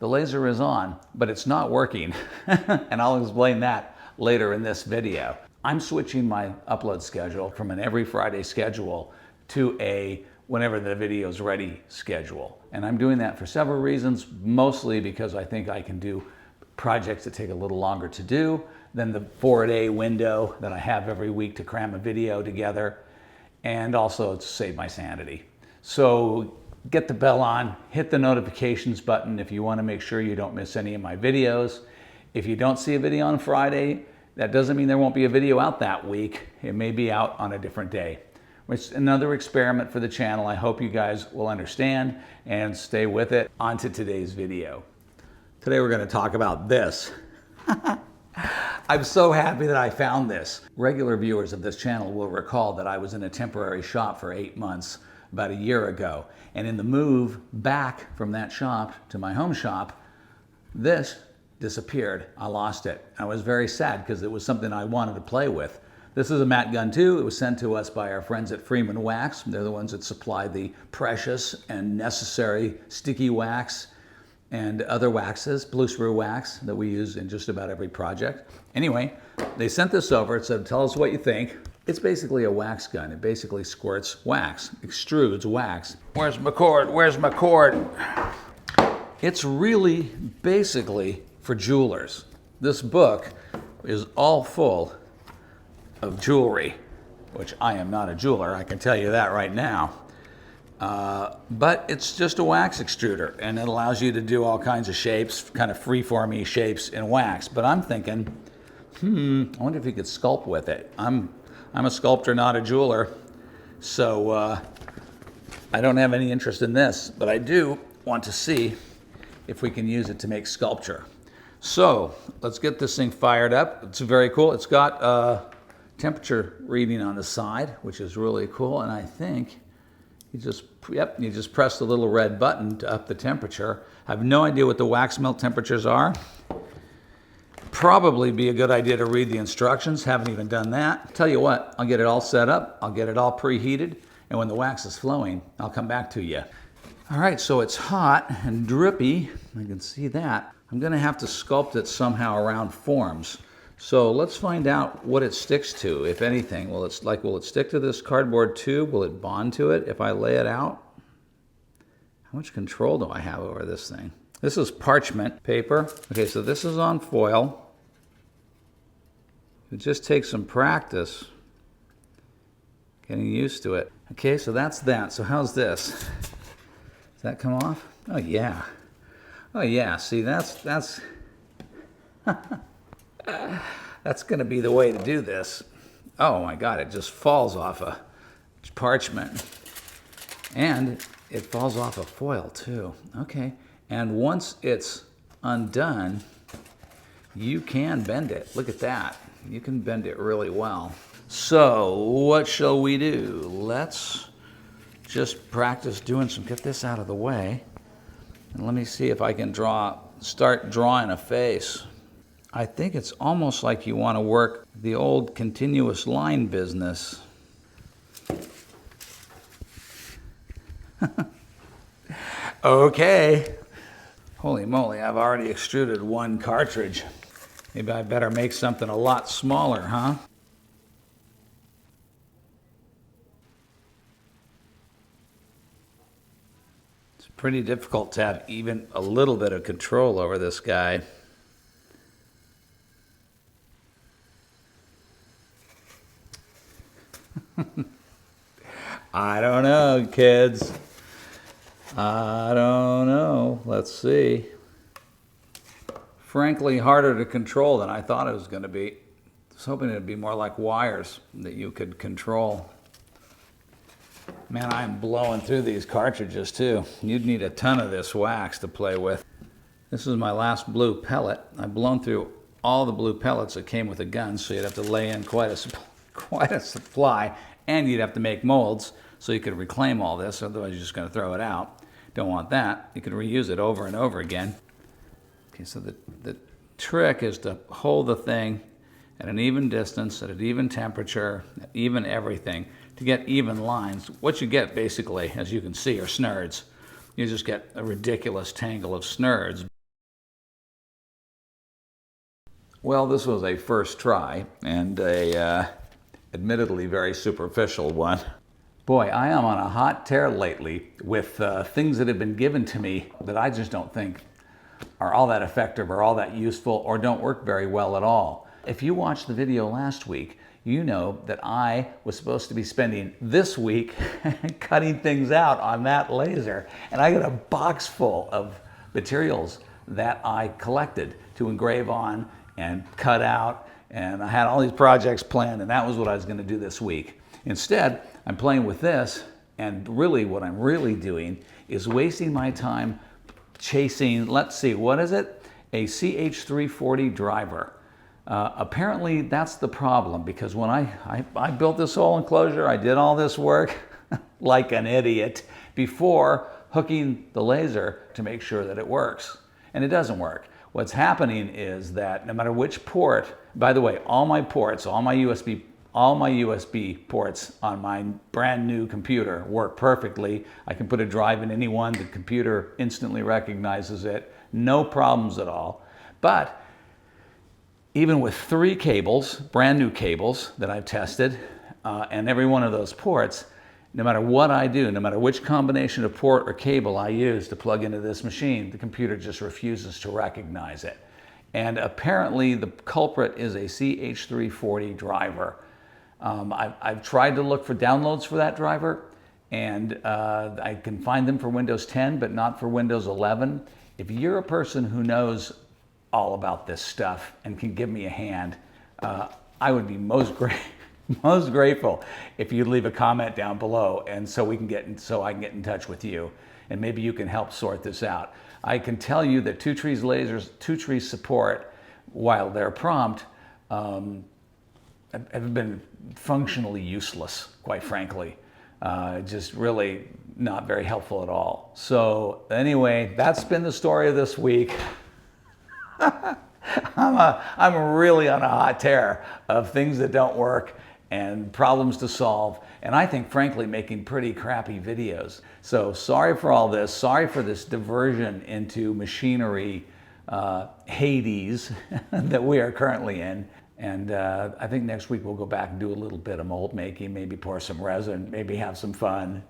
The laser is on, but it's not working. And I'll explain that later in this video. I'm switching my upload schedule from an every Friday schedule to a whenever the video is ready schedule. And I'm doing that for several reasons, mostly because I think I can do projects that take a little longer to do than the 4-day window that I have every week to cram a video together, and also to save my sanity. So get the bell on, hit the notifications button if you want to make sure you don't miss any of my videos. If you don't see a video on Friday, that doesn't mean there won't be a video out that week. It may be out on a different day. It's another experiment for the channel. I hope you guys will understand and stay with it. On to today's video. Today we're going to talk about this. I'm so happy that I found this. Regular viewers of this channel will recall that I was in a temporary shop for 8 months about a year ago. And in the move back from that shop to my home shop, this disappeared. I lost it. I was very sad because it was something I wanted to play with. This is a matte gun too. It was sent to us by our friends at Freeman Wax. They're the ones that supply the precious and necessary sticky wax and other waxes, blue sprue wax, that we use in just about every project. Anyway, they sent this over. It said, tell us what you think. It's basically a wax gun. It basically squirts wax, extrudes wax. Where's my cord? Where's my cord? It's really basically for jewelers. This book is all full of jewelry, which I am not a jeweler, I can tell you that right now. But it's just a wax extruder, and it allows you to do all kinds of shapes, kind of free-formy shapes in wax. But I'm thinking, I wonder if you could sculpt with it. I'm a sculptor, not a jeweler, so I don't have any interest in this, but I do want to see if we can use it to make sculpture. So let's get this thing fired up. It's very cool. It's got a temperature reading on the side, which is really cool, and I think you just press the little red button to up the temperature. I have no idea what the wax melt temperatures are. Probably be a good idea to read the instructions. Haven't even done that. Tell you what, I'll get it all set up. I'll get it all preheated. And when the wax is flowing, I'll come back to you. All right, so it's hot and drippy. I can see that. I'm gonna have to sculpt it somehow around forms. So let's find out what it sticks to, if anything. Will it stick to this cardboard tube? Will it bond to it if I lay it out? How much control do I have over this thing? This is parchment paper. Okay, so this is on foil. It just takes some practice getting used to it. Okay, so that's that. So how's this? Does that come off? Oh yeah. Oh yeah, see that's that's gonna be the way to do this. Oh my God, it just falls off a parchment. And it falls off a foil too. Okay, and once it's undone, you can bend it. Look at that. You can bend it really well. So what shall we do? Let's just practice doing some, get this out of the way. And let me see if I can start drawing a face. I think it's almost like you want to work the old continuous line business. Okay. Holy moly, I've already extruded one cartridge. Maybe I better make something a lot smaller, huh? It's pretty difficult to have even a little bit of control over this guy. I don't know, kids. I don't know. Let's see. Frankly, harder to control than I thought it was going to be. I was hoping it'd be more like wires that you could control. Man, I'm blowing through these cartridges too. You'd need a ton of this wax to play with. This is my last blue pellet. I've blown through all the blue pellets that came with a gun, so you'd have to lay in quite a supply, and you'd have to make molds so you could reclaim all this, otherwise you're just going to throw it out. Don't want that. You can reuse it over and over again. Okay, so the trick is to hold the thing at an even distance, at an even temperature, even everything, to get even lines. What you get basically, as you can see, are snurds. You just get a ridiculous tangle of snurds. Well, this was a first try and a admittedly very superficial one. Boy, I am on a hot tear lately with things that have been given to me that I just don't think are all that effective or all that useful or don't work very well at all. If you watched the video last week, you know that I was supposed to be spending this week cutting things out on that laser. And I got a box full of materials that I collected to engrave on and cut out. And I had all these projects planned, and that was what I was going to do this week. Instead, I'm playing with this, and really what I'm really doing is wasting my time chasing, let's see, what is it? A CH340 driver. Apparently that's the problem, because when I built this whole enclosure, I did all this work like an idiot before hooking the laser to make sure that it works. And it doesn't work. What's happening is that no matter which port, by the way, all my ports, all my USB ports on my brand new computer work perfectly. I can put a drive in any one, the computer instantly recognizes it, no problems at all. But even with 3 cables, brand new cables that I've tested, and every one of those ports, no matter what I do, no matter which combination of port or cable I use to plug into this machine, the computer just refuses to recognize it. And apparently the culprit is a CH340 driver. I've tried to look for downloads for that driver, and I can find them for Windows 10, but not for Windows 11. If you're a person who knows all about this stuff and can give me a hand, I would be most grateful if you'd leave a comment down below, and so I can get in touch with you, and maybe you can help sort this out. I can tell you that Two Trees lasers, Two Trees support, while they're prompt, have been functionally useless, quite frankly. Just really not very helpful at all. So anyway, that's been the story of this week. I'm really on a hot tear of things that don't work and problems to solve, and I think frankly making pretty crappy videos. So sorry for all this, sorry for this diversion into machinery Hades that we are currently in. And I think next week we'll go back and do a little bit of mold making, maybe pour some resin, maybe have some fun.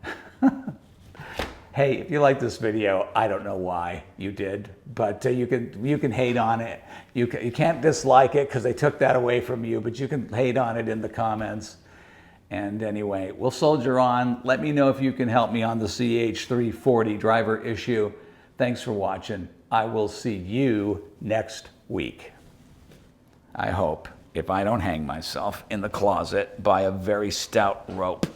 Hey, if you like this video, I don't know why you did, but you can hate on it. You can't dislike it because they took that away from you, but you can hate on it in the comments. And anyway, we'll soldier on. Let me know if you can help me on the CH340 driver issue. Thanks for watching. I will see you next week. I hope, if I don't hang myself in the closet by a very stout rope.